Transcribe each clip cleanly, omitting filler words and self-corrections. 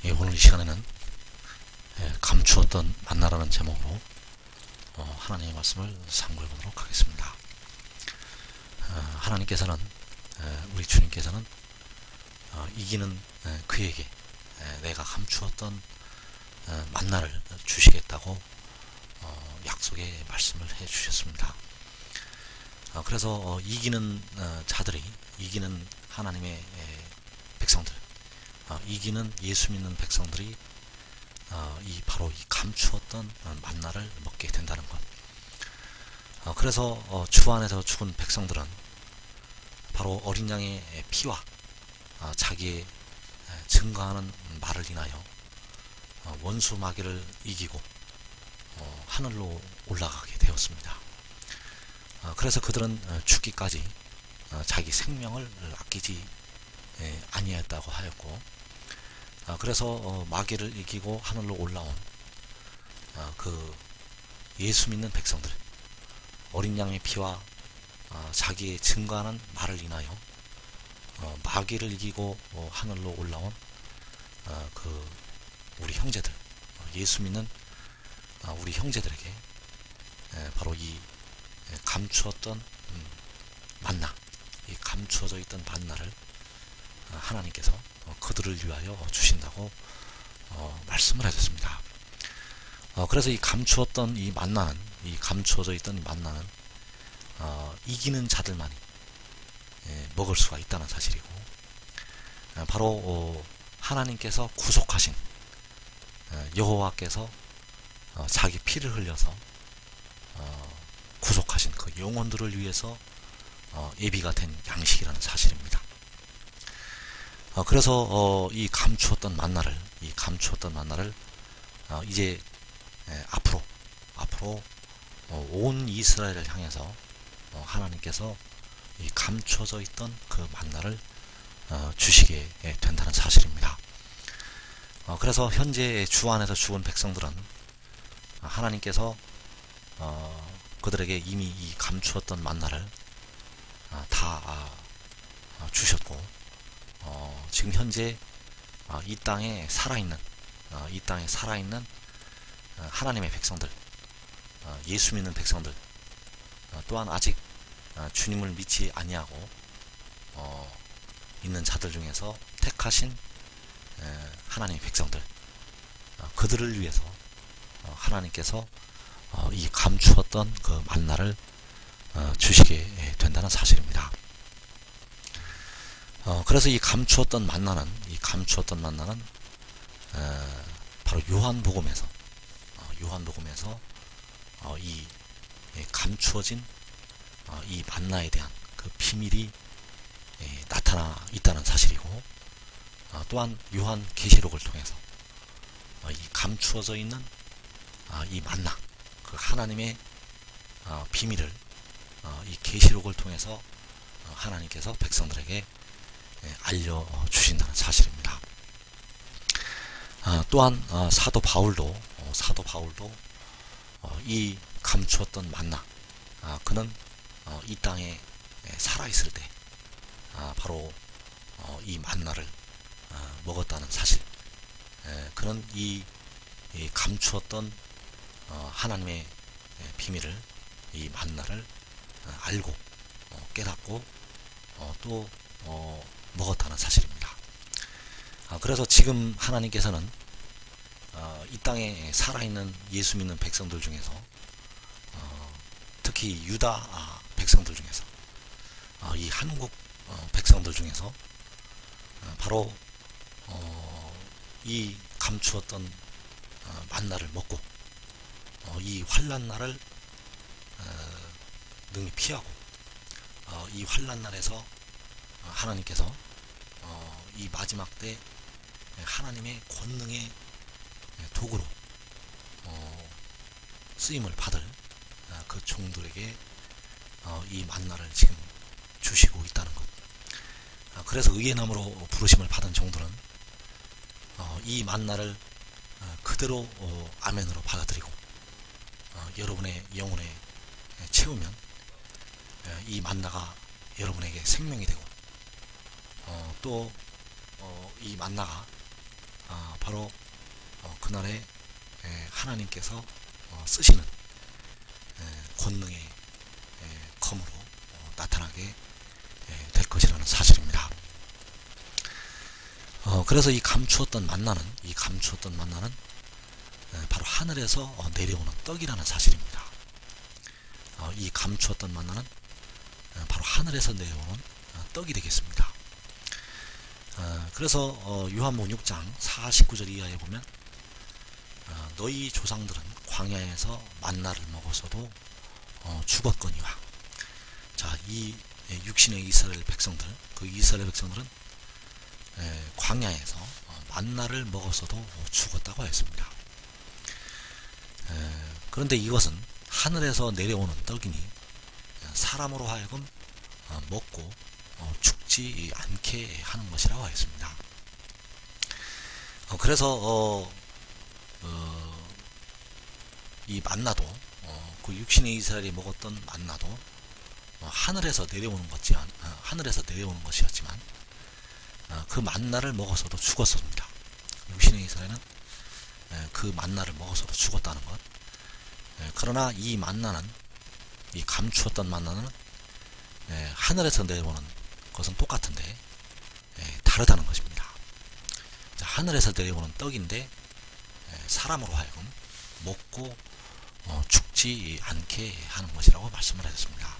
오늘 이 시간에는 감추었던 만나라는 제목으로 하나님의 말씀을 상고해 보도록 하겠습니다. 하나님께서는 우리 주님께서는 이기는 그에게 내가 감추었던 만나를 주시겠다고 약속의 말씀을 해 주셨습니다. 그래서 이기는 자들이, 이기는 하나님의 백성들, 이기는 예수 믿는 백성들이 바로 이 감추었던 만나를 먹게 된다는 것. 그래서 주 안에서 죽은 백성들은 바로 어린 양의 피와 자기의 증거하는 말을 인하여 원수 마귀를 이기고 하늘로 올라가게 되었습니다. 그래서 그들은 죽기까지 자기 생명을 아끼지 아니했다고 하였고, 그래서 마귀를 이기고 하늘로 올라온 그 예수 믿는 백성들, 어린 양의 피와 자기의 증거하는 말을 인하여 마귀를 이기고 하늘로 올라온 그 우리 형제들, 예수 믿는 우리 형제들에게 바로 이 감추었던 만나, 이 감추어져 있던 만나를 하나님께서 그들을 위하여 주신다고 말씀을 하셨습니다. 그래서 이 감추었던 이 만나는, 이 감추어져 있던 이 만나는 이기는 자들만이 먹을 수가 있다는 사실이고, 바로 하나님께서 구속하신 여호와께서 자기 피를 흘려서 구속하신 그 영혼들을 위해서 예비가 된 양식이라는 사실입니다. 그래서 이 감추었던 만나를, 이제 앞으로 온 이스라엘을 향해서 하나님께서 이 감춰져 있던 그 만나를 주시게 된다는 사실입니다. 그래서 현재 주 안에서 죽은 백성들은 하나님께서 그들에게 이미 이 감추었던 만나를 다 주셨고, 지금 현재 이 땅에 살아있는 하나님의 백성들, 예수 믿는 백성들, 또한 아직 주님을 믿지 아니하고 있는 자들 중에서 택하신 하나님의 백성들, 그들을 위해서 하나님께서 이 감추었던 그 만나를 주시게 된다는 사실입니다. 그래서 이 감추었던 만나는 바로 요한복음에서 이 감추어진 이 만나에 대한 그 비밀이 나타나 있다는 사실이고, 또한 요한계시록을 통해서 이 감추어져 있는 이 만나, 그 하나님의 비밀을 이 계시록을 통해서 하나님께서 백성들에게 알려주신다는 사실입니다. 또한 사도 바울도 이 감추었던 만나, 그는 이 땅에 살아있을 때 바로 이 만나를 먹었다는 사실, 그는 이 감추었던 하나님의 비밀을, 이 만나를 알고 깨닫고 또 먹었다는 사실입니다. 그래서 지금 하나님께서는 이 땅에 살아있는 예수 믿는 백성들 중에서, 특히 유다 백성들 중에서, 이 한국 백성들 중에서 바로 이 감추었던 만나를 먹고 이 환난 날을 능히 피하고 이 환난 날에서 하나님께서 이 마지막 때 하나님의 권능의 도구로 쓰임을 받을 그 종들에게 이 만나를 지금 주시고 있다는 것. 그래서 의의 나무로 부르심을 받은 종들은 이 만나를 그대로 아멘으로 받아들이고 여러분의 영혼에 채우면 이 만나가 여러분에게 생명이 되고, 또 이 만나가 바로 그날에 하나님께서 쓰시는 권능의 검으로 나타나게 될 것이라는 사실입니다. 그래서 이 감추었던 만나는 바로 하늘에서 내려오는 떡이라는 사실입니다. 이 감추었던 만나는 바로 하늘에서 내려오는 떡이 되겠습니다. 그래서 요한복음 6장 49절 이하에 보면 너희 조상들은 광야에서 만나를 먹어서도 죽었거니와. 자, 이 육신의 이스라엘 백성들, 그 이스라엘 백성들은 광야에서 만나를 먹어서도 죽었다고 했습니다. 그런데 이것은 하늘에서 내려오는 떡이니 사람으로 하여금 먹고 죽지 않게 하는 것이라고 했습니다. 그래서 이 만나도 그 육신의 이스라엘이 먹었던 만나도 하늘에서 내려오는 것이었지만 그 만나를 먹어서도 죽었습니다. 육신의 이스라엘은 그 만나를 먹어서도 죽었다는 것. 그러나 이 만나는, 이 감추었던 만나는 하늘에서 내려오는 것은 똑같은데 다르다는 것입니다. 자, 하늘에서 내려오는 떡인데 사람으로 하여금 먹고 죽지 않게 하는 것이라고 말씀을 하셨습니다.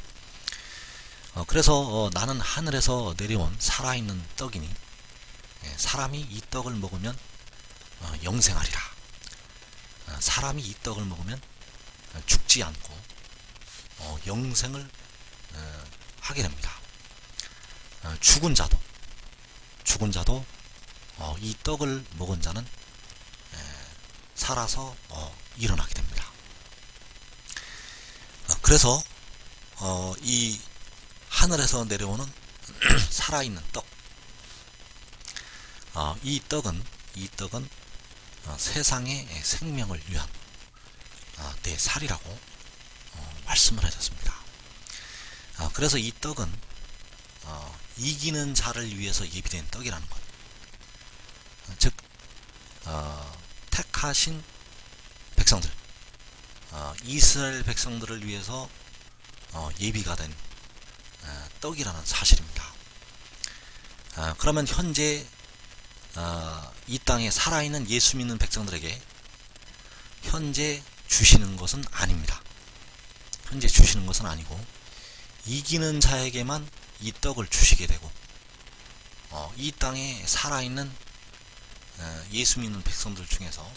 그래서 나는 하늘에서 내려온 살아있는 떡이니 사람이 이 떡을 먹으면 영생하리라. 사람이 이 떡을 먹으면 죽지 않고 영생을 하게 됩니다. 죽은 자도 이 떡을 먹은 자는 살아서 일어나게 됩니다. 그래서 이 하늘에서 내려오는 살아있는 떡, 이 떡은 세상의 생명을 위한 내 살이라고 말씀을 하셨습니다. 그래서 이 떡은 이기는 자를 위해서 예비된 떡이라는 것, 즉 택하신 백성들, 이스라엘 백성들을 위해서 예비가 된 떡이라는 사실입니다. 그러면 현재 이 땅에 살아있는 예수 믿는 백성들에게 현재 주시는 것은 아닙니다. 현재 주시는 것은 아니고 이기는 자에게만 이 떡을 주시게 되고 이 땅에 살아있는 예수 믿는 백성들 중에서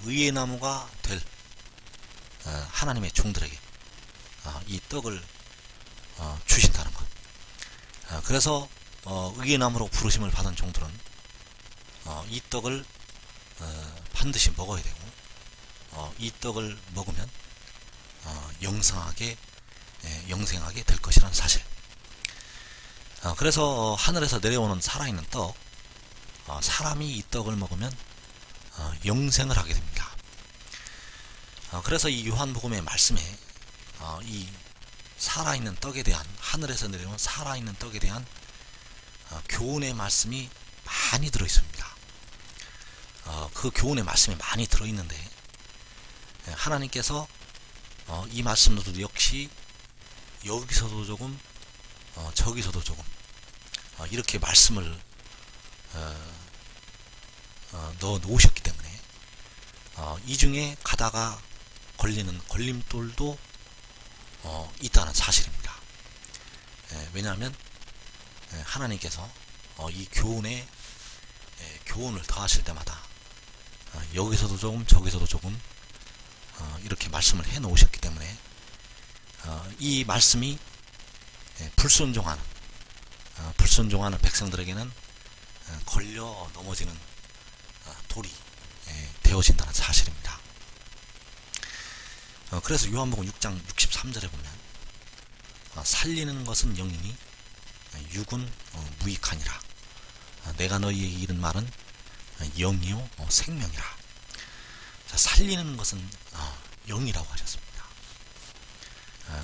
의의 나무가 될 하나님의 종들에게 이 떡을 주신다는 것. 그래서 의의 나무로 부르심을 받은 종들은 이 떡을 반드시 먹어야 되고 이 떡을 먹으면 영생하게 될 것이라는 사실. 그래서 하늘에서 내려오는 살아있는 떡, 사람이 이 떡을 먹으면 영생을 하게 됩니다. 그래서 이 요한복음의 말씀에 이 살아있는 떡에 대한, 하늘에서 내려온 살아있는 떡에 대한 교훈의 말씀이 많이 들어있습니다. 그 교훈의 말씀이 많이 들어있는데 하나님께서 이 말씀도 역시 여기서도 조금 저기서도 조금 이렇게 말씀을 넣어 놓으셨기 때문에 이 중에 가다가 걸리는 걸림돌도 있다는 사실입니다. 왜냐하면 하나님께서 이 교훈을 더하실 때마다 여기서도 조금 저기서도 조금 이렇게 말씀을 해 놓으셨기 때문에 이 말씀이 불순종하는 백성들에게는 걸려 넘어지는 돌이 되어진다는 사실입니다. 그래서 요한복음 6장 63절에 보면 살리는 것은 영이니 육은 무익하니라. 내가 너희에게 이른 말은 영이요 생명이라. 자, 살리는 것은 영이라고 하셨습니다.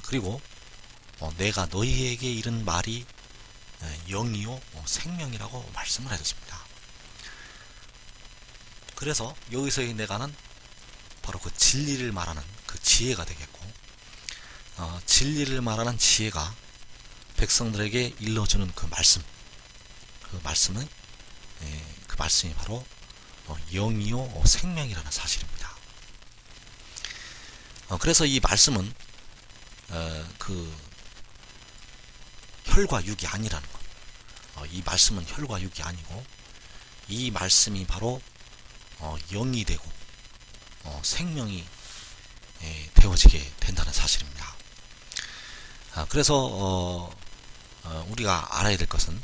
그리고 내가 너희에게 이른 말이 영이요 생명이라고 말씀을 하셨습니다. 그래서 여기서의 내가는 바로 그 진리를 말하는 그 지혜가 되겠고, 진리를 말하는 지혜가 백성들에게 일러주는 그 말씀, 그 말씀은 그 말씀이 바로 영이요 생명이라는 사실입니다. 그래서 이 말씀은 그 혈과 육이 아니라는 것. 이 말씀은 혈과 육이 아니고 이 말씀이 바로 영이 되고 생명이 되어지게 된다는 사실입니다. 그래서 우리가 알아야 될 것은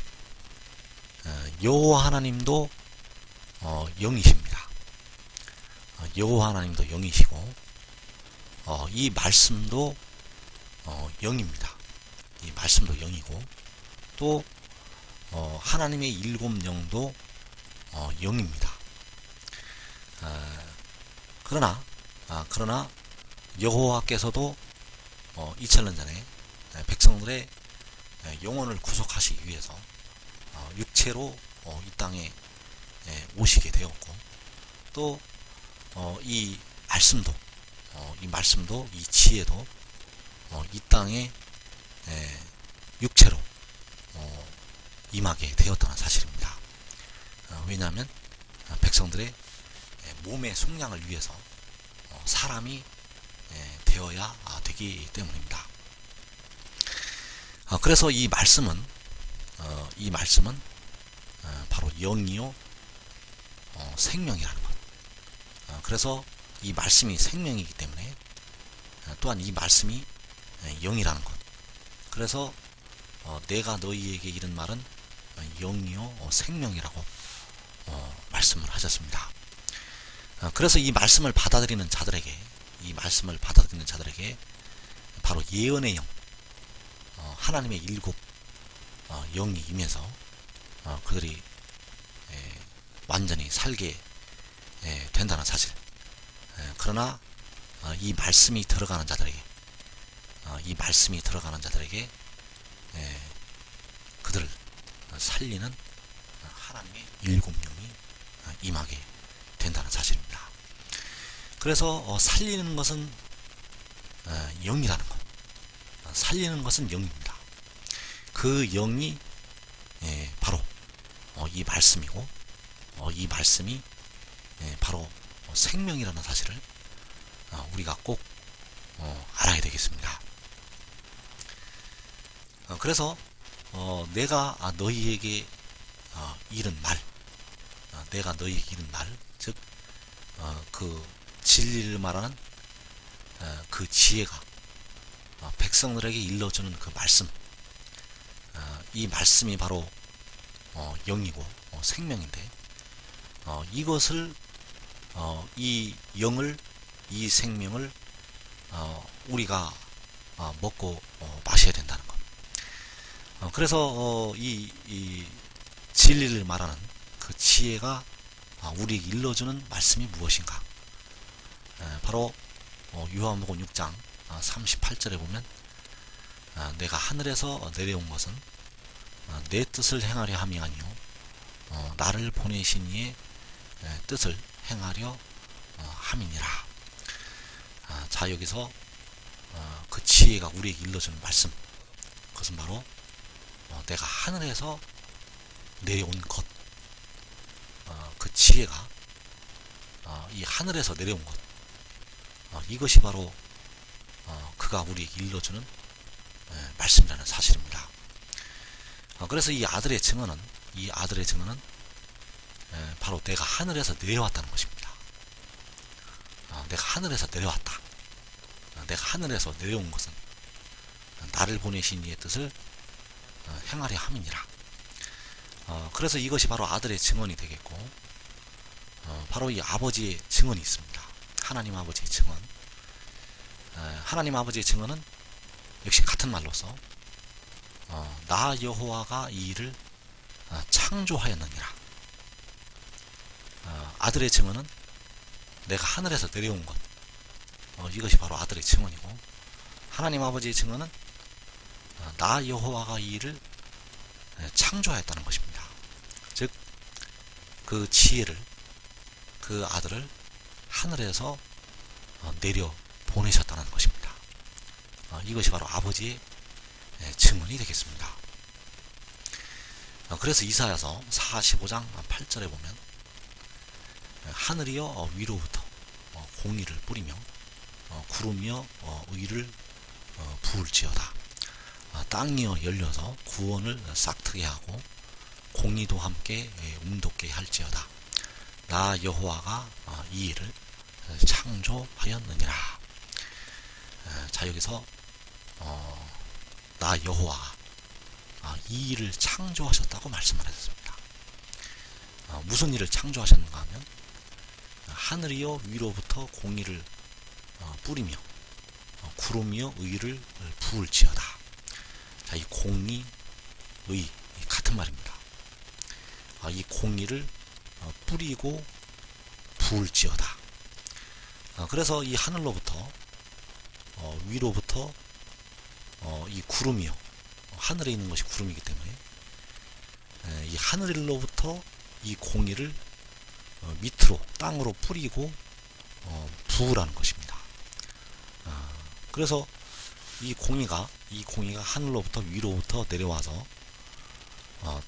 여호와 하나님도 영이십니다. 여호와 하나님도 영이시고 이 말씀도 영입니다. 이 말씀도 영이고 또 하나님의 일곱 영도 영입니다. 그러나 여호와께서도 2000년 전에 백성들의 영혼을 구속하시기 위해서 육체로 이 땅에 오시게 되었고 또 이 말씀도 이 지혜도 이 땅에 육체로 임하게 되었다는 사실입니다. 왜냐하면 백성들의 몸의 속량을 위해서 사람이 되어야 되기 때문입니다. 그래서 이 말씀은 바로 영이요 생명이라는 것. 그래서 이 말씀이 생명이기 때문에 또한 이 말씀이 영이라는 것. 그래서 내가 너희에게 이른 말은 영이요 생명이라고 말씀을 하셨습니다. 그래서 이 말씀을 받아들이는 자들에게 바로 예언의 영, 하나님의 일곱 영이 임해서 그들이 완전히 살게 된다는 사실. 그러나 이 말씀이 들어가는 자들에게 그들을 살리는 하나님의 일곱 영이 임하게 된다는 사실입니다. 그래서 살리는 것은 영이라는 것. 살리는 것은 영입니다. 그 영이 바로 이 말씀이고 이 말씀이 바로 생명이라는 사실을 우리가 꼭 알아야 되겠습니다. 그래서 내가 너희에게 이른 말, 즉 그 진리를 말하는 그 지혜가 백성들에게 일러주는 그 말씀, 이 말씀이 바로 영이고 생명인데 이것을 이 영을, 이 생명을 우리가 먹고 마셔야 된다는 것. 그래서 이 진리를 말하는 그 지혜가 우리에게 일러주는 말씀이 무엇인가? 바로 요한복음 6장 38절에 보면 내가 하늘에서 내려온 것은 내 뜻을 행하려 함이 아니요 나를 보내신 이의 뜻을 행하려 함이니라. 자, 여기서 그 지혜가 우리에게 일러주는 말씀, 그것은 바로 내가 하늘에서 내려온 것, 그 지혜가 이 하늘에서 내려온 것, 이것이 바로 그가 우리에게 일러주는 말씀이라는 사실입니다. 그래서 이 아들의 증언은 바로 내가 하늘에서 내려왔다는 것입니다. 내가 하늘에서 내려왔다. 내가 하늘에서 내려온 것은 나를 보내신 이의 뜻을 행하려 함이니라. 그래서 이것이 바로 아들의 증언이 되겠고, 바로 이 아버지의 증언이 있습니다. 하나님 아버지의 증언. 하나님 아버지의 증언은 역시 같은 말로서 나 여호와가 이 일을 창조하였느니라. 아들의 증언은 내가 하늘에서 내려온 것, 이것이 바로 아들의 증언이고, 하나님 아버지의 증언은 나 여호와가 이 일을 창조하였다는 것입니다. 즉 그 지혜를, 그 아들을 하늘에서 내려 보내셨다는 것입니다. 이것이 바로 아버지의 증언이 되겠습니다. 그래서 이사야서 45장 8절에 보면 하늘이여 위로부터 공의를 뿌리며 구름이여 의를 부을지어다. 땅이여 열려서 구원을 싹트게 하고 공의도 함께 움돋게 할지어다. 나 여호와가 이 일을 창조하였느니라. 자, 여기서 나 여호와가 이 일을 창조하셨다고 말씀을 하셨습니다. 무슨 일을 창조하셨는가 하면 하늘이여 위로부터 공의를 뿌리며 구름이여 의를 부을지어다. 자, 이 공의, 의 같은 말입니다. 이 공의를 뿌리고 부을지어다. 그래서 이 하늘로부터 위로부터 이 구름이요, 하늘에 있는 것이 구름이기 때문에 이 하늘로부터 이 공의를 밑으로 땅으로 뿌리고 부으라는 것입니다. 그래서 이 공의가 하늘로부터 위로부터 내려와서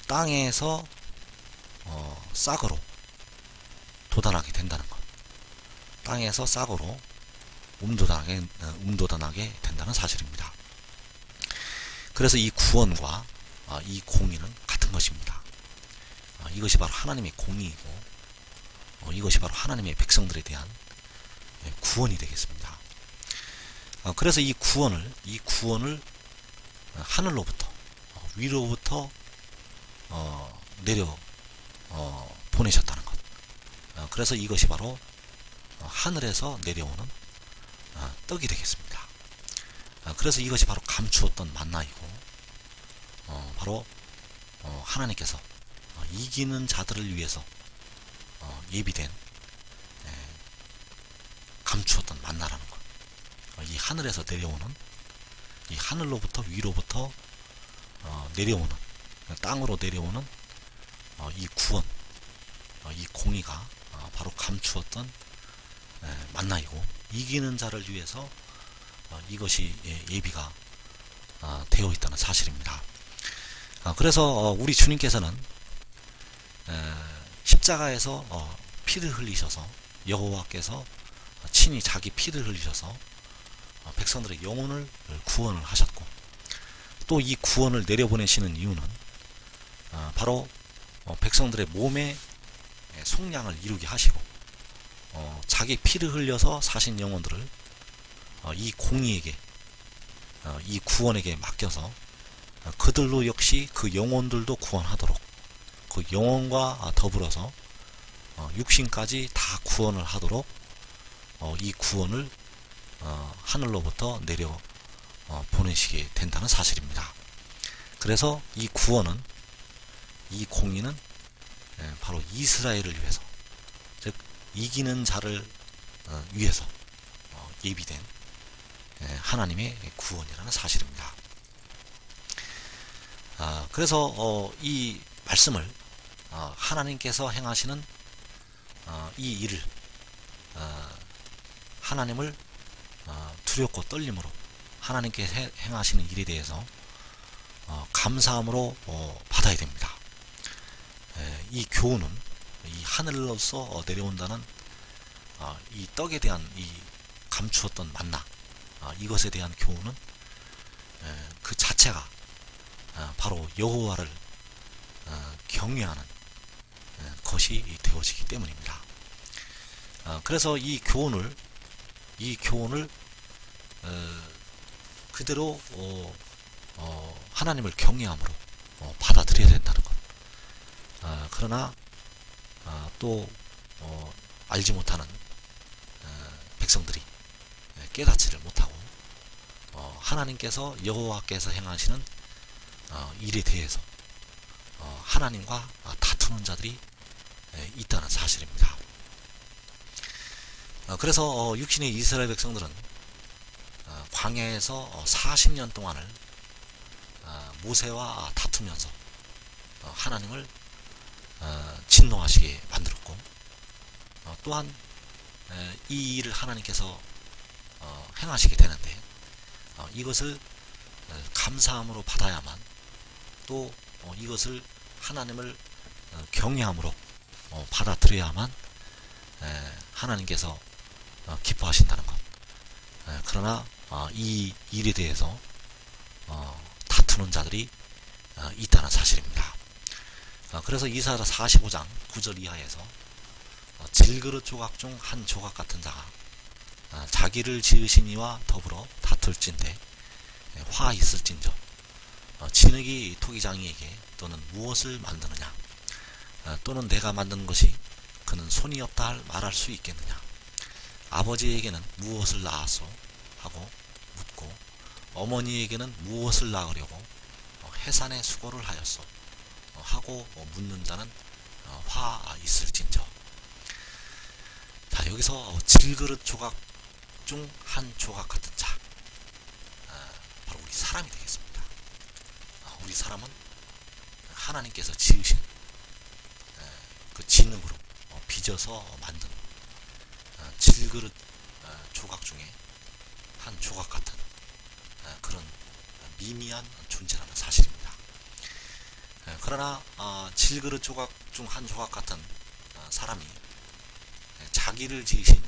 땅에서 싹으로 돋아나게 된다는 것, 땅에서 싹으로 움돋아나게 된다는 사실입니다. 그래서 이 구원과 이 공의는 같은 것입니다. 이것이 바로 하나님의 공의이고 이것이 바로 하나님의 백성들에 대한 구원이 되겠습니다. 그래서 이 구원을 하늘로부터 위로부터 내려 보내셨다는 것. 그래서 이것이 바로 하늘에서 내려오는 떡이 되겠습니다. 그래서 이것이 바로 감추었던 만나이고 바로 하나님께서 이기는 자들을 위해서 예비된 감추었던 만나라는 것. 이 하늘에서 내려오는, 이 하늘로부터 위로부터 내려오는, 땅으로 내려오는 이 구원, 이 공의가 바로 감추었던 만나이고 이기는 자를 위해서 이것이 예비가 되어 있다는 사실입니다. 그래서 우리 주님께서는 십자가에서 피를 흘리셔서, 여호와께서 친히 자기 피를 흘리셔서 백성들의 영혼을 구원을 하셨고, 또 이 구원을 내려보내시는 이유는 바로 백성들의 몸에 속량을 이루게 하시고 자기 피를 흘려서 사신 영혼들을 이 공의에게, 이 구원에게 맡겨서 그들로 역시 그 영혼들도 구원하도록, 그 영혼과 더불어서 육신까지 다 구원을 하도록 이 구원을 하늘로부터 내려 보내시게 된다는 사실입니다. 그래서 이 구원은, 이 공의는 바로 이스라엘을 위해서, 즉 이기는 자를 위해서 예비된 하나님의 구원이라는 사실입니다. 그래서 이 말씀을 하나님께서 행하시는 이 일을 하나님을 두렵고 떨림으로 하나님께 행하시는 일에 대해서 감사함으로 받아야 됩니다. 이 교훈은, 이 하늘로서 내려온다는 이 떡에 대한 이 감추었던 만나, 이것에 대한 교훈은 그 자체가 바로 여호와를 경외하는 것이 되어지기 때문입니다. 그래서 이 교훈을 그대로 하나님을 경외함으로 받아들여야 된다는 것. 그러나 또 알지 못하는 백성들이 깨닫지를 못하고 하나님께서, 여호와께서 행하시는 일에 대해서 하나님과 다투는 자들이 있다는 사실입니다. 그래서 육신의 이스라엘 백성들은 광야에서 40년 동안을 모세와 다투면서 하나님을 진노하시게 만들었고, 또 또한 이 일을 하나님께서 행하시게 되는데, 이것을 감사함으로 받아야만, 또 이것을 하나님을 경외함으로 받아들여야만 하나님께서 기뻐하신다는 것. 그러나 이 일에 대해서 다투는 자들이 있다는 사실입니다. 그래서 이사야 45장 9절 이하에서 질그릇 조각 중 한 조각 같은 자가 자기를 지으신 이와 더불어 다툴진대 화 있을진저 진흙이 토기장이에게 또는 무엇을 만드느냐, 또는 내가 만든 것이 그는 손이 없다 말할 수 있겠느냐, 아버지에게는 무엇을 낳았소 하고 묻고 어머니에게는 무엇을 낳으려고 해산의 수고를 하였소 하고 묻는 자는 화 있을진저. 자, 여기서 질그릇 조각 중 한 조각 같은 자, 바로 우리 사람이 되겠습니다. 우리 사람은 하나님께서 지으신 그 진흙으로 빚어서 만든 질그릇 조각 중에 한 조각 같은 그런 미미한 존재라는 사실입니다. 그러나 질그릇 조각 중 한 조각 같은 사람이 자기를 지으시니,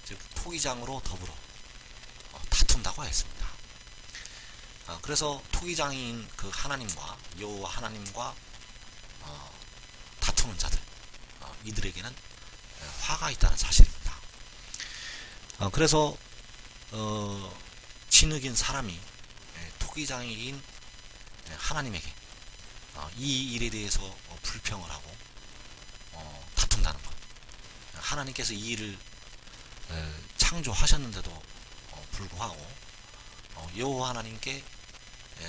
즉 토기장으로 더불어 다툰다고 했습니다. 그래서 토기장인 그 하나님과 여호와 하나님과 다투는 자들, 이들에게는 화가 있다는 사실입니다. 그래서 진흙인 사람이 토기장인 하나님에게 이 일에 대해서 불평을 하고 다툰다는 것. 하나님께서 이 일을 창조하셨는데도 불구하고 여호와 하나님께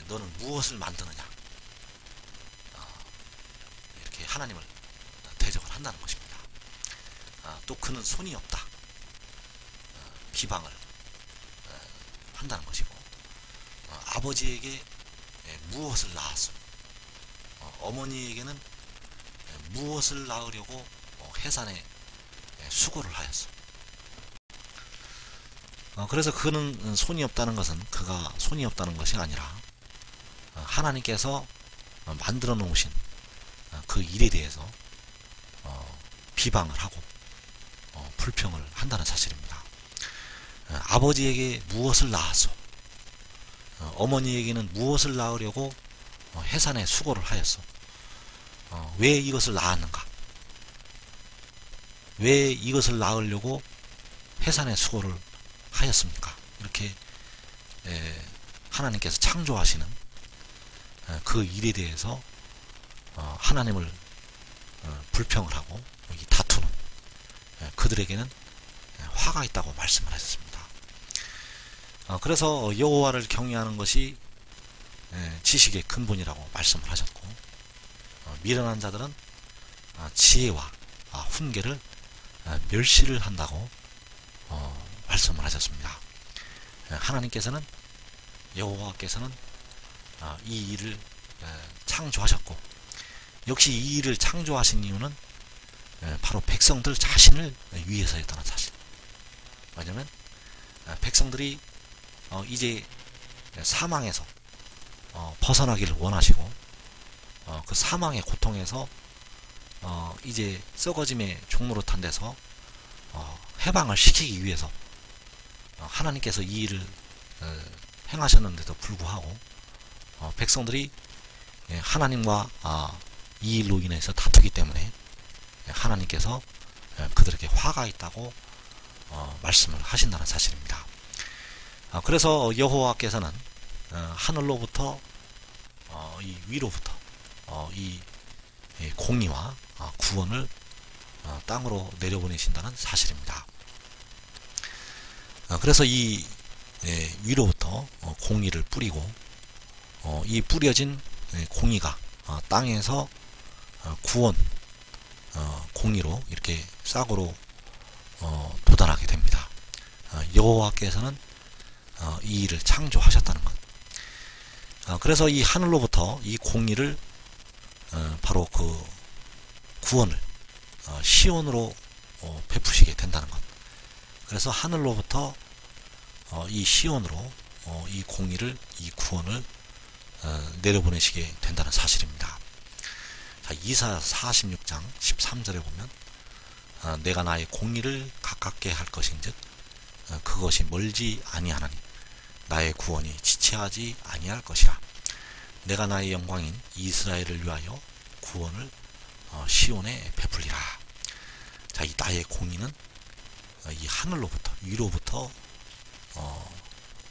너는 무엇을 만드느냐, 이렇게 하나님을 대적을 한다는 것입니다. 또 그는 손이 없다, 비방을 한다는 것이고, 아버지에게 무엇을 낳았소, 어머니에게는 무엇을 낳으려고 해산에 수고를 하였소. 그래서 그는 손이 없다는 것은 그가 손이 없다는 것이 아니라 하나님께서 만들어 놓으신 그 일에 대해서 비방을 하고 불평을 한다는 사실입니다. 아버지에게 무엇을 낳았소, 어머니에게는 무엇을 낳으려고 해산에 수고를 하였소. 왜 이것을 낳았는가, 왜 이것을 낳으려고 해산에 수고를 하였습니까? 이렇게 하나님께서 창조하시는 그 일에 대해서 하나님을 불평을 하고 다투는 그들에게는 화가 있다고 말씀을 하셨습니다. 그래서 여호와를 경외하는 것이 지식의 근본이라고 말씀을 하셨고, 미련한 자들은 지혜와 훈계를 멸시를 한다고 말씀을 하셨습니다. 하나님께서는, 여호와께서는 이 일을 창조하셨고, 역시 이 일을 창조하신 이유는 바로 백성들 자신을 위해서였다는 사실. 왜냐하면 백성들이 이제 사망에서 벗어나기를 원하시고, 그 사망의 고통에서 이제 썩어짐의 종노릇한 데서 해방을 시키기 위해서 하나님께서 이 일을 행하셨는데도 불구하고 백성들이 하나님과 이 일로 인해서 다투기 때문에 하나님께서 그들에게 화가 있다고 말씀을 하신다는 사실입니다. 그래서 여호와께서는 하늘로부터 이 위로부터 이 공의와 구원을 땅으로 내려보내신다는 사실입니다. 그래서 이 위로부터 공의를 뿌리고, 이 뿌려진 공의가 땅에서 구원, 공의로 이렇게 싹으로 도달하게 됩니다. 여호와께서는 이 일을 창조하셨다는 것. 그래서 이 하늘로부터 이 공의를 바로 그 구원을 시온으로 베푸시게 된다는 것. 그래서 하늘로부터 이 시온으로 이 공의를, 이 구원을 내려보내시게 된다는 사실입니다. 자, 이사야 46장 13절에 보면 내가 나의 공의를 가깝게 할 것인즉 그것이 멀지 아니하나니 나의 구원이 지체하지 아니할 것이라. 내가 나의 영광인 이스라엘을 위하여 구원을 시온에 베풀리라. 자, 이 나의 공의는 이 하늘로부터, 위로부터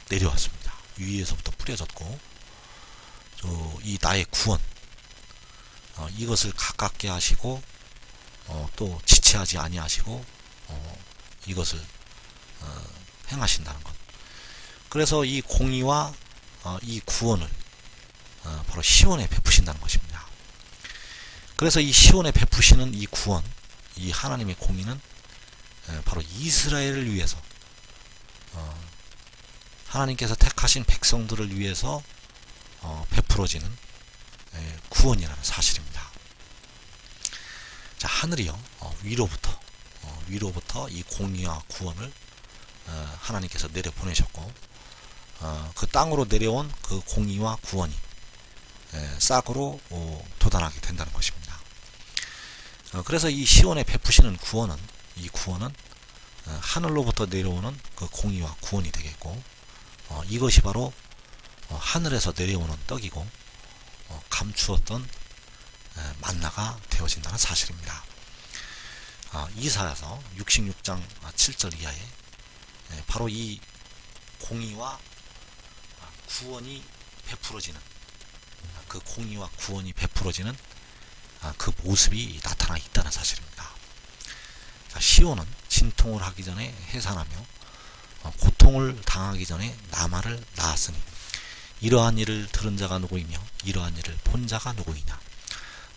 내려왔습니다. 위에서부터 뿌려졌고, 이 나의 구원, 이것을 가깝게 하시고 또 지체하지 아니하시고 이것을 행하신다는 것. 그래서 이 공의와 이 구원을 바로 시온에 베푸신다는 것입니다. 그래서 이 시온에 베푸시는 이 구원, 이 하나님의 공의는 바로 이스라엘을 위해서, 하나님께서 택하신 백성들을 위해서 베풀어지는 구원이라는 사실입니다. 자, 하늘이요, 위로부터 이 공의와 구원을 하나님께서 내려보내셨고, 그 땅으로 내려온 그 공의와 구원이 싹으로 도달하게 된다는 것입니다. 그래서 이 시온에 베푸시는 구원은, 이 구원은 하늘로부터 내려오는 그 공의와 구원이 되겠고, 이것이 바로 하늘에서 내려오는 떡이고 감추었던 만나가 되어진다는 사실입니다. 이사야서 66장 7절 이하에 바로 이 공의와 구원이 베풀어지는, 그 공의와 구원이 베풀어지는 그 모습이 나타나 있다는 사실입니다. 자, 시온은 진통을 하기 전에 해산하며 고통을 당하기 전에 나말을 낳았으니 이러한 일을 들은 자가 누구이며 이러한 일을 본 자가 누구이냐.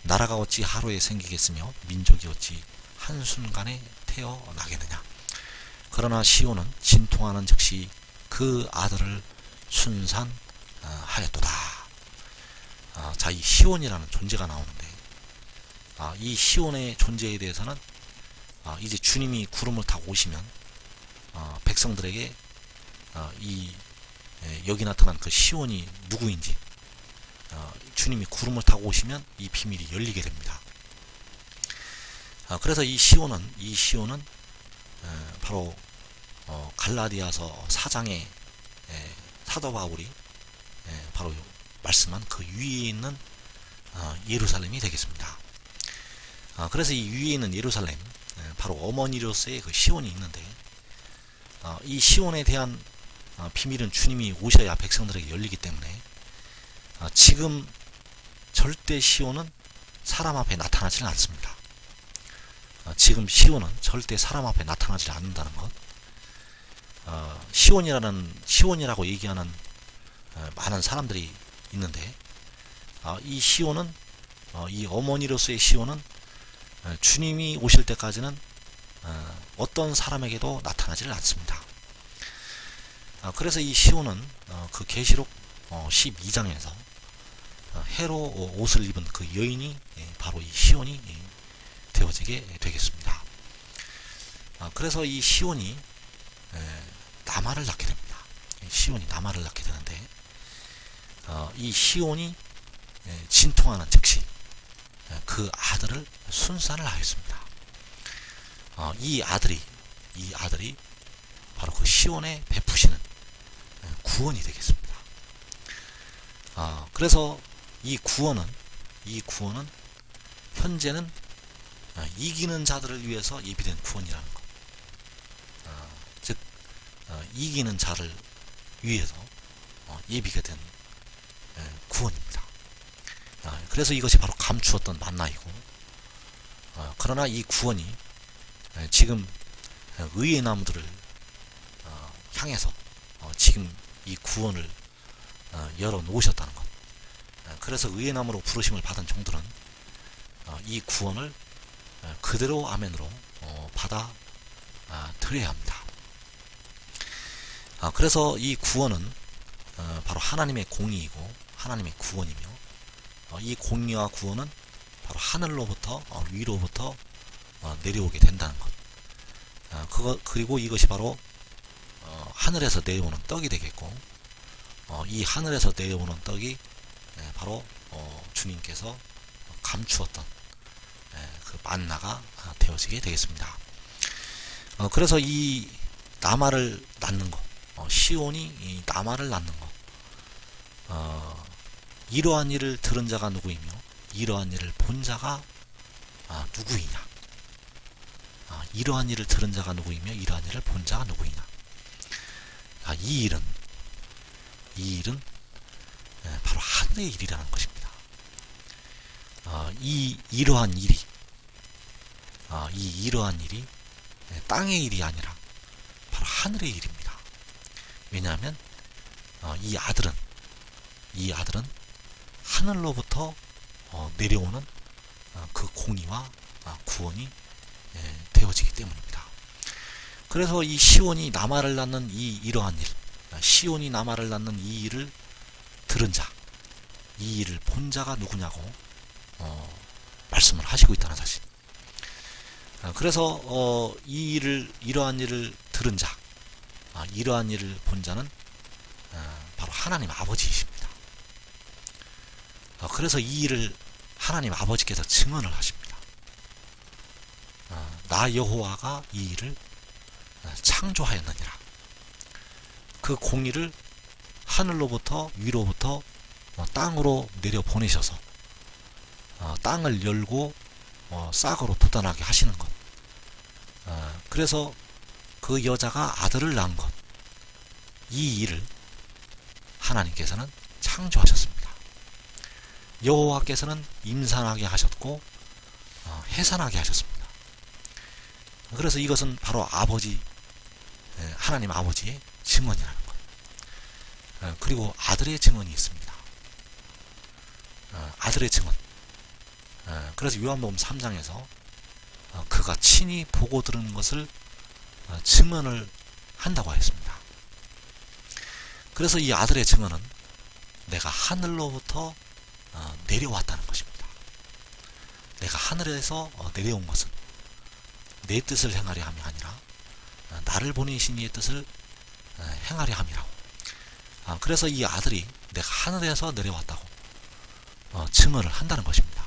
나라가 어찌 하루에 생기겠으며 민족이 어찌 한순간에 태어나겠느냐. 그러나 시온은 진통하는 즉시 그 아들을 순산하였도다. 자, 이 시온이라는 존재가 나오는데, 이 시온의 존재에 대해서는 이제 주님이 구름을 타고 오시면 백성들에게 여기 나타난 그 시온이 누구인지, 주님이 구름을 타고 오시면 이 비밀이 열리게 됩니다. 그래서 이 시온은 바로 갈라디아서 4장에 사도 바울이 바로 말씀한 그 위에 있는 예루살렘이 되겠습니다. 그래서 이 위에 있는 예루살렘, 바로 어머니로서의 그 시온이 있는데, 이 시온에 대한 비밀은 주님이 오셔야 백성들에게 열리기 때문에 지금 절대 시온은 사람 앞에 나타나지는 않습니다. 지금 시온은 절대 사람 앞에 나타나지 않는다는 것. 시온이라고 얘기하는 많은 사람들이 있는데, 이 시온은, 이 어머니로서의 시온은 주님이 오실 때까지는 어떤 사람에게도 나타나지를 않습니다. 그래서 이 시온은 그 계시록 12장에서 해로 옷을 입은 그 여인이 바로 이 시온이 되어지게 되겠습니다. 그래서 이 시온이 나말을 낳게 됩니다. 시온이 나말을 낳게 되는데, 이 시온이 진통하는 즉시 그 아들을 순산을 하였습니다. 이 아들이 바로 그 시온에 베푸시는 구원이 되겠습니다. 그래서 이 구원은 현재는 이기는 자들을 위해서 예비된 구원이라는 것. 즉 이기는 자를 위해서 예비가 된 구원입니다. 그래서 이것이 바로 감추었던 만나이고, 그러나 이 구원이 지금 의의 나무들을 향해서 지금 이 구원을 열어 놓으셨다는 것. 그래서 의의 나무로 부르심을 받은 종들은 이 구원을 그대로 아멘으로 받아 드려야 합니다. 그래서 이 구원은 바로 하나님의 공의이고 하나님의 구원이며, 이 공의와 구원은 바로 하늘로부터 위로부터 내려오게 된다는 것. 그리고 이것이 바로 하늘에서 내려오는 떡이 되겠고, 이 하늘에서 내려오는 떡이 바로 주님께서 감추었던 그 만나가 되어지게 되겠습니다. 그래서 이 나마를 낳는 거, 시온이 이 나마를 낳는 거, 이러한 일을 들은 자가 누구이며 이러한 일을 본 자가 누구이냐? 이러한 일을 들은 자가 누구이며 이러한 일을 본 자가 누구이냐? 이 일은 바로 하늘의 일이라는 것입니다. 이러한 일이 땅의 일이 아니라 바로 하늘의 일입니다. 왜냐하면 이 아들은 하늘로부터 내려오는 그 공의와 구원이 되어지기 때문입니다. 그래서 이 시온이 나마를 낳는 이러한 일, 시온이 나마를 낳는 이 일을 들은 자, 이 일을 본 자가 누구냐고 말씀을 하시고 있다는 사실. 그래서 이러한 일을 들은 자, 이러한 일을 본 자는 바로 하나님 아버지이십니다. 그래서 이 일을 하나님 아버지께서 증언을 하십니다. 나 여호와가 이 일을 창조하였느니라. 그 공의를 하늘로부터 위로부터 땅으로 내려 보내셔서 땅을 열고 싹으로 돋아나게 하시는 것. 그래서 그 여자가 아들을 낳은 것. 이 일을 하나님께서는 창조하셨습니다. 여호와께서는 임산하게 하셨고 해산하게 하셨습니다. 그래서 이것은 바로 하나님 아버지의 증언이라는 것. 그리고 아들의 증언이 있습니다. 아들의 증언. 그래서 요한복음 3장에서 그가 친히 보고 들은 것을 증언을 한다고 하였습니다. 그래서 이 아들의 증언은 내가 하늘로부터 내려왔다는 것입니다. 내가 하늘에서 내려온 것은 내 뜻을 행하려 함이 아니라 나를 보내신 이의 뜻을 행하려 함이라고. 그래서 이 아들이 내가 하늘에서 내려왔다고 증언을 한다는 것입니다.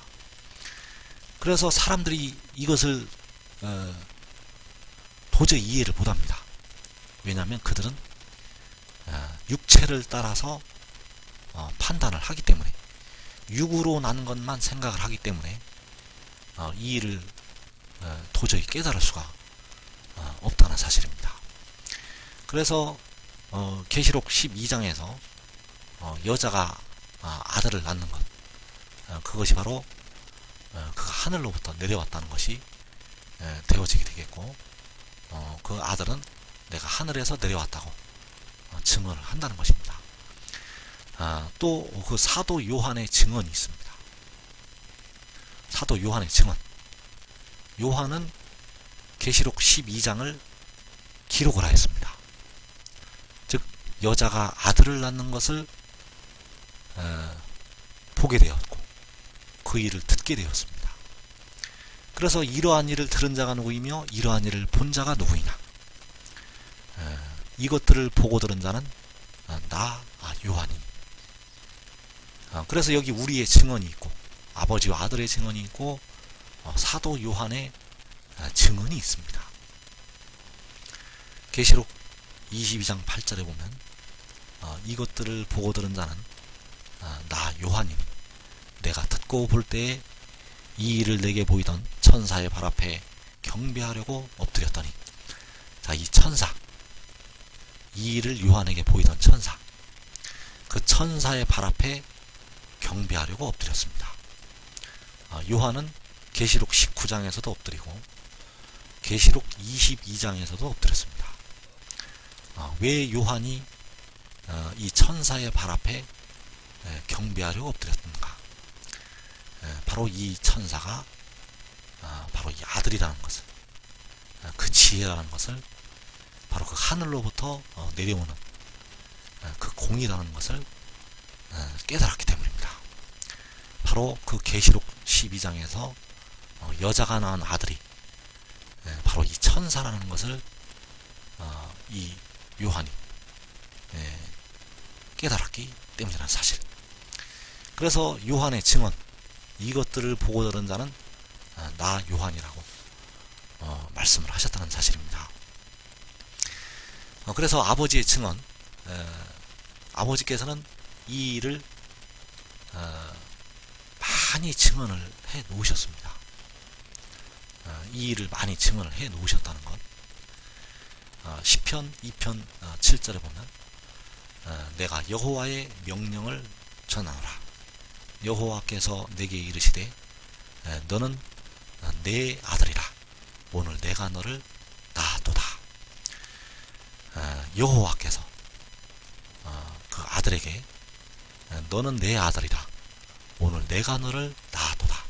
그래서 사람들이 이것을 도저히 이해를 못합니다. 왜냐하면 그들은 육체를 따라서 판단을 하기 때문에, 육으로 나는 것만 생각을 하기 때문에 이 일을 도저히 깨달을 수가 없다는 사실입니다. 그래서 계시록 12장에서 여자가 아들을 낳는 것, 그것이 바로 그가 하늘로부터 내려왔다는 것이 되어지게 되겠고, 그 아들은 내가 하늘에서 내려왔다고 증언을 한다는 것입니다. 또 그 사도 요한의 증언이 있습니다. 사도 요한의 증언. 요한은 계시록 12장을 기록을 하였습니다. 즉 여자가 아들을 낳는 것을 보게 되었고 그 일을 듣게 되었습니다. 그래서 이러한 일을 들은 자가 누구이며 이러한 일을 본 자가 누구이냐? 이것들을 보고 들은 자는 나 요한이니. 그래서 여기 우리의 증언이 있고 아버지와 아들의 증언이 있고 사도 요한의 증언이 있습니다. 계시록 22장 8절에 보면 이것들을 보고 들은 자는 나 요한이니 내가 듣고 볼 때에 이 일을 내게 보이던 천사의 발 앞에 경배하려고 엎드렸더니, 자, 이 천사, 이 일을 요한에게 보이던 천사, 그 천사의 발 앞에 경배하려고 엎드렸습니다. 요한은 계시록 19장에서도 엎드리고 계시록 22장에서도 엎드렸습니다. 왜 요한이 이 천사의 발 앞에 경배하려고 엎드렸는가? 바로 이 천사가 바로 이 아들이라는 것을, 그 지혜라는 것을, 바로 그 하늘로부터 내려오는 그 공이라는 것을 깨달았기 때문입니다. 바로 그 계시록 12장에서 여자가 낳은 아들이 바로 이 천사라는 것을 이 요한이 깨달았기 때문이라는 사실. 그래서 요한의 증언, 이것들을 보고 들은 자는 나 요한이라고 말씀을 하셨다는 사실입니다. 그래서 아버지의 증언, 아버지께서는 이 일을 많이 증언을 해 놓으셨습니다. 이 일을 많이 증언을 해 놓으셨다는 것. 시편 2편 7절에 보면 내가 여호와의 명령을 전하노라. 여호와께서 내게 이르시되 너는 내 아들이라. 오늘 내가 너를 낳았도다. 여호와께서 그 아들에게 너는 내 아들이라. 오늘 내가 너를 낳았도다.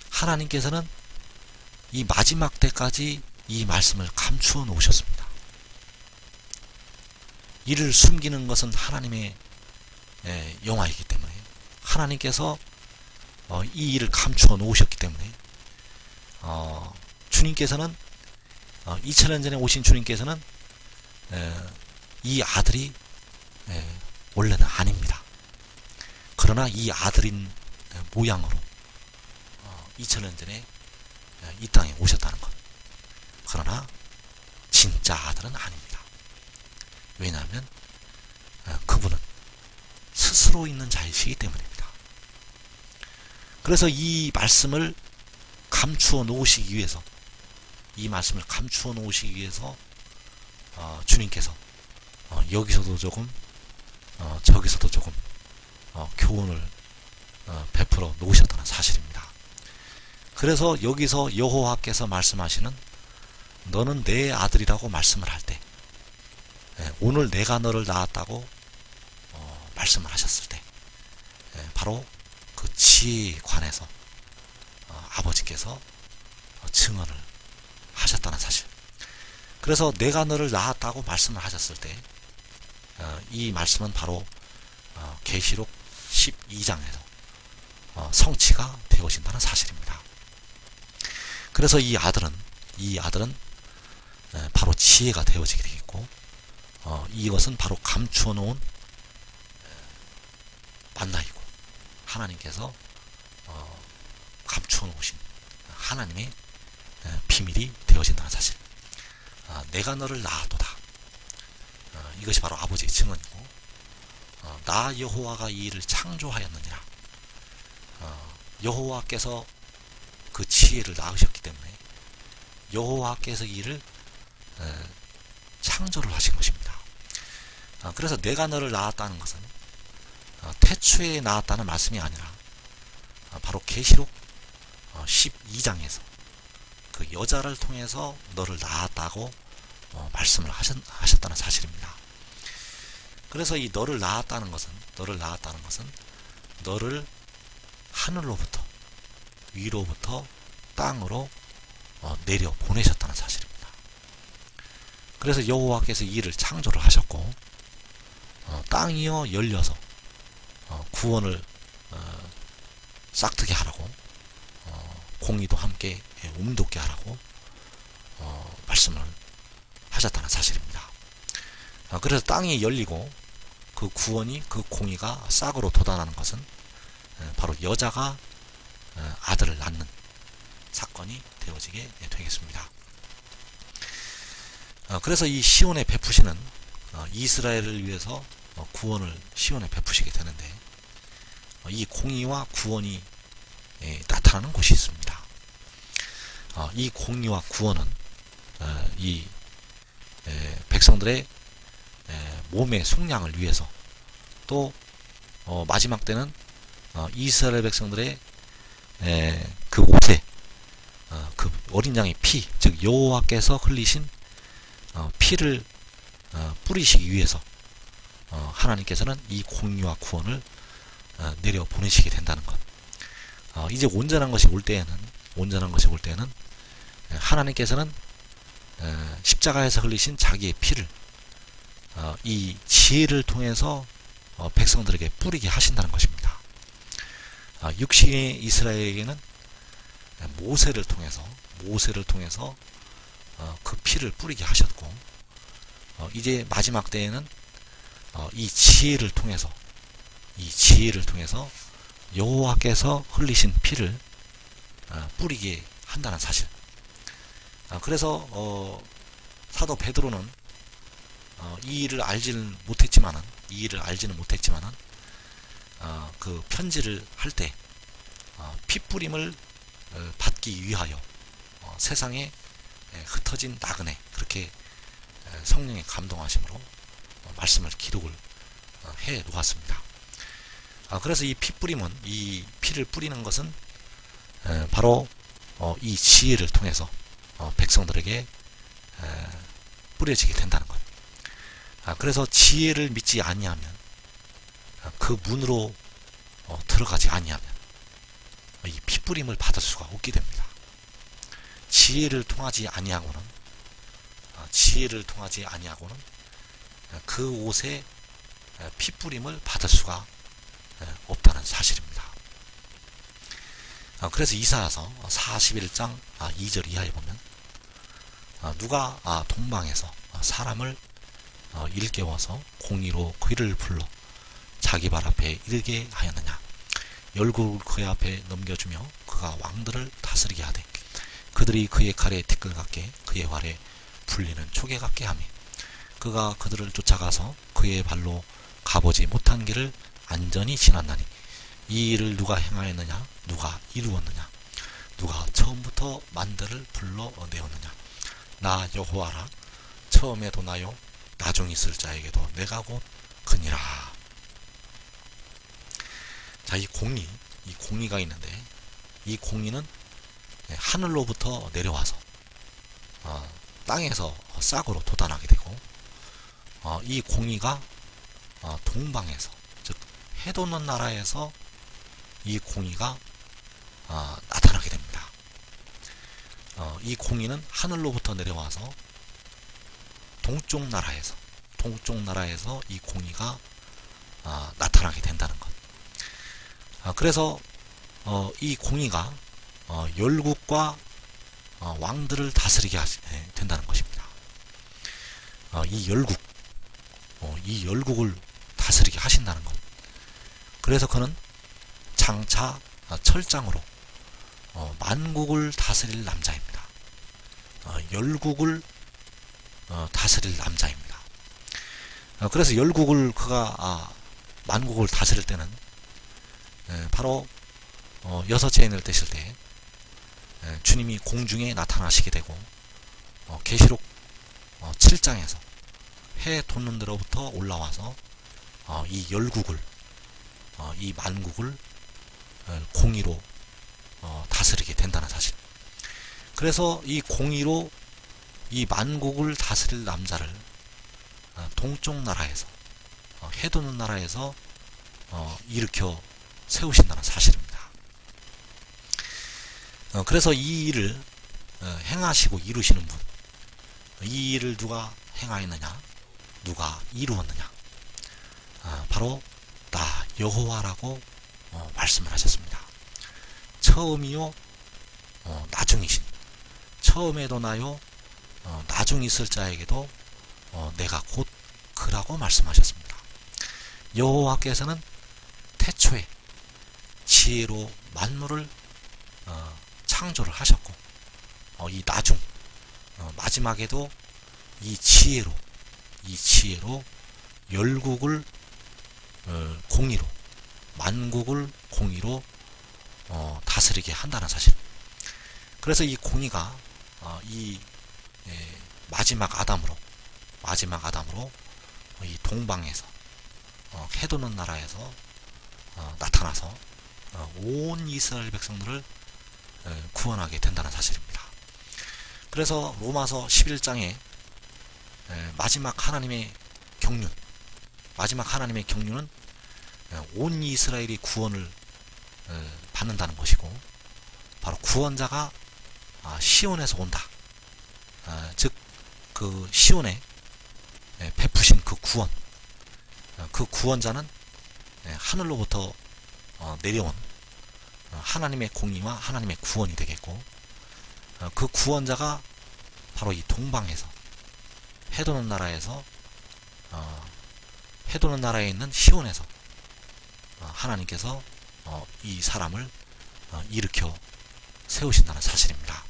하나님께서는 이 마지막 때까지 이 말씀을 감추어 놓으셨습니다. 이를 숨기는 것은 하나님의 영화이기 때문에 하나님께서 이 일을 감추어 놓으셨기 때문에 주님께서는 2000년 전에 오신 주님께서는 이 아들이 원래는 아닙니다. 그러나 이 아들인 모양으로 2000년 전에 이 땅에 오셨다는 것. 그러나 진짜 아들은 아닙니다. 왜냐하면 그분은 스스로 있는 자이시기 때문입니다. 그래서 이 말씀을 감추어 놓으시기 위해서, 이 말씀을 감추어 놓으시기 위해서 주님께서 여기서도 조금 저기서도 조금 교훈을 베풀어 놓으셨다는 사실입니다. 그래서 여기서 여호와께서 말씀하시는 너는 내 아들이라고 말씀을 할 때, 오늘 내가 너를 낳았다고 말씀을 하셨을 때 바로 그 지혜에 관해서 아버지께서 증언을 하셨다는 사실. 그래서 내가 너를 낳았다고 말씀을 하셨을 때 이 말씀은 바로 계시록 12장에서 성취가 되어진다는 사실입니다. 그래서 이 아들은 바로 지혜가 되어지게 되겠고, 이것은 바로 감추어 놓은 만나이고 하나님께서 감추어 놓으신 하나님의 비밀이 되어진다는 사실. 내가 너를 낳았도다. 이것이 바로 아버지의 증언이고, 나 여호와가 이 일을 창조하였느니라. 여호와께서 그 지혜를 낳으셨기 때문에 여호와께서 이 일을 창조를 하신 것입니다. 그래서 내가 너를 낳았다는 것은 태초에 낳았다는 말씀이 아니라 바로 계시록 12장에서 그 여자를 통해서 너를 낳았다고 말씀을 하셨다는 사실입니다. 그래서 이 너를 낳았다는 것은 너를 하늘로부터 위로부터 땅으로 내려 보내셨다는 사실입니다. 그래서 여호와께서 이 일을 창조를 하셨고, 땅이여 열려서 구원을 싹트게 하라고, 공의도 함께 움돋게 하라고 말씀을 하셨다는 사실입니다. 그래서 땅이 열리고 그 구원이, 그 공의가 싹으로 돋아나는 것은 바로 여자가 아들을 낳는 사건이 되어지게 되겠습니다. 그래서 이 시온에 베푸시는 이스라엘을 위해서 구원을 시온에 베푸시게 되는데, 이 공의와 구원이 나타나는 곳이 있습니다. 이 공의와 구원은 이 백성들의 몸의 속량을 위해서, 또 마지막 때는 이스라엘 백성들의 그 옷에 그 어린 양의 피, 즉 여호와께서 흘리신 피를 뿌리시기 위해서 하나님께서는 이 공의와 구원을 내려 보내시게 된다는 것. 이제 온전한 것이 올 때에는 하나님께서는 십자가에서 흘리신 자기의 피를 이 지혜를 통해서 백성들에게 뿌리게 하신다는 것입니다. 육신의 이스라엘에게는 모세를 통해서 그 피를 뿌리게 하셨고, 이제 마지막 때에는 이 지혜를 통해서 여호와께서 흘리신 피를 뿌리게 한다는 사실. 그래서 사도 베드로는 이 일을 알지는 못했지만은 그 편지를 할 때 피뿌림을 받기 위하여 세상에 흩어진 나그네, 그렇게 성령의 감동하심으로 말씀을 기록을 해 놓았습니다. 그래서 이 피뿌림은, 이 피를 뿌리는 것은 바로 이 지혜를 통해서 백성들에게 뿌려지게 된다는 것. 그래서 지혜를 믿지 아니하면, 그 문으로 들어가지 아니하면 이 피뿌림을 받을 수가 없게 됩니다. 지혜를 통하지 아니하고는 그 옷에 피뿌림을 받을 수가 없다는 사실입니다. 그래서 이사야서 41장 2절 이하에 보면, 누가 동방에서 사람을 일깨워서 공의로 그를 불러 자기 발 앞에 이르게 하였느냐. 열국을 그의 앞에 넘겨주며 그가 왕들을 다스리게 하되 그들이 그의 칼에 티끌 같게 그의 활에 불리는 초계 같게 하며 그가 그들을 쫓아가서 그의 발로 가보지 못한 길을 안전히 지났나니 이 일을 누가 행하였느냐, 누가 이루었느냐, 누가 처음부터 만들을 불러내었느냐. 나 여호와라, 처음에도 나요 나중 있을 자에게도 내가 곧 그니라. 자, 이 공의가 있는데, 이 공의는 하늘로부터 내려와서 땅에서 싹으로 돋아나게 되고, 이 공의가 동방에서, 즉 해돋는 나라에서 이 공의가 나타나게 됩니다. 이 공의는 하늘로부터 내려와서 동쪽 나라에서 이 공의가 나타나게 된다는 것. 그래서 이 공의가 열국과 왕들을 다스리게 된다는 것입니다. 이 열국을 다스리게 하신다는 것. 그래서 그는 장차 철장으로 만국을 다스릴 남자입니다. 열국을 다스릴 남자입니다. 그래서 열국을 만국을 다스릴 때는 바로 여섯째 인을 떼실 때 주님이 공중에 나타나시게 되고, 계시록 7장에서 해 돋는 데로부터 올라와서 이 열국을, 이 만국을 공의로 다스리게 된다는 사실. 그래서 이 공의로 이 만국을 다스릴 남자를 동쪽 나라에서, 해 돋는 나라에서 일으켜 세우신다는 사실입니다. 그래서 이 일을 행하시고 이루시는 분, 이 일을 누가 행하였느냐, 누가 이루었느냐, 바로 나 여호와라고 말씀을 하셨습니다. 처음이요 나중이신, 처음에도 나요 나중 있을 자에게도 내가 곧 그라고 말씀하셨습니다. 여호와께서는 태초에 지혜로 만물을 창조를 하셨고, 이 나중 마지막에도 이 지혜로 열국을 공의로, 만국을 공의로 다스리게 한다는 사실. 그래서 이 공의가 이 마지막 아담으로 이 동방에서 해돋는 나라에서 나타나서 온 이스라엘 백성들을 구원하게 된다는 사실입니다. 그래서 로마서 11장에 마지막 하나님의 경륜은 온 이스라엘이 구원을 받는다는 것이고, 바로 구원자가 시온에서 온다. 즉 그 시온에 베푸신 그 구원, 그 구원자는 하늘로부터 내려온 하나님의 공의와 하나님의 구원이 되겠고, 그 구원자가 바로 이 동방에서 해도는 나라에서 해도는 나라에 있는 시온에서 하나님께서 이 사람을 일으켜 세우신다는 사실입니다.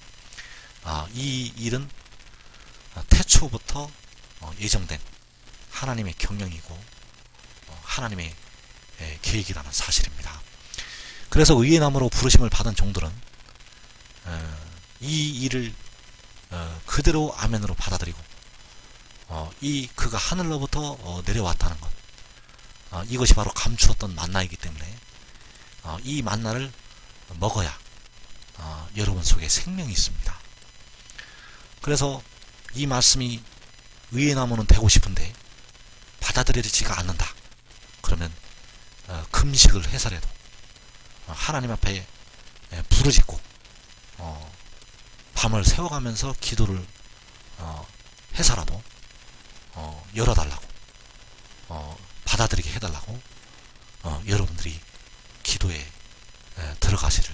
이 일은 태초부터 예정된 하나님의 경영이고 하나님의 계획이라는 사실입니다. 그래서 의의 나무로 부르심을 받은 종들은 이 일을 그대로 아멘으로 받아들이고 그가 하늘로부터 내려왔다는 것, 이것이 바로 감추었던 만나이기 때문에 이 만나를 먹어야 여러분 속에 생명이 있습니다. 그래서 이 말씀이 의의 나무는 되고 싶은데 받아들여지지가 않는다. 그러면 금식을 해서라도 하나님 앞에 부르짖고 밤을 새워가면서 기도를 해서라도 열어달라고 받아들이게 해달라고 여러분들이 기도에 들어가시를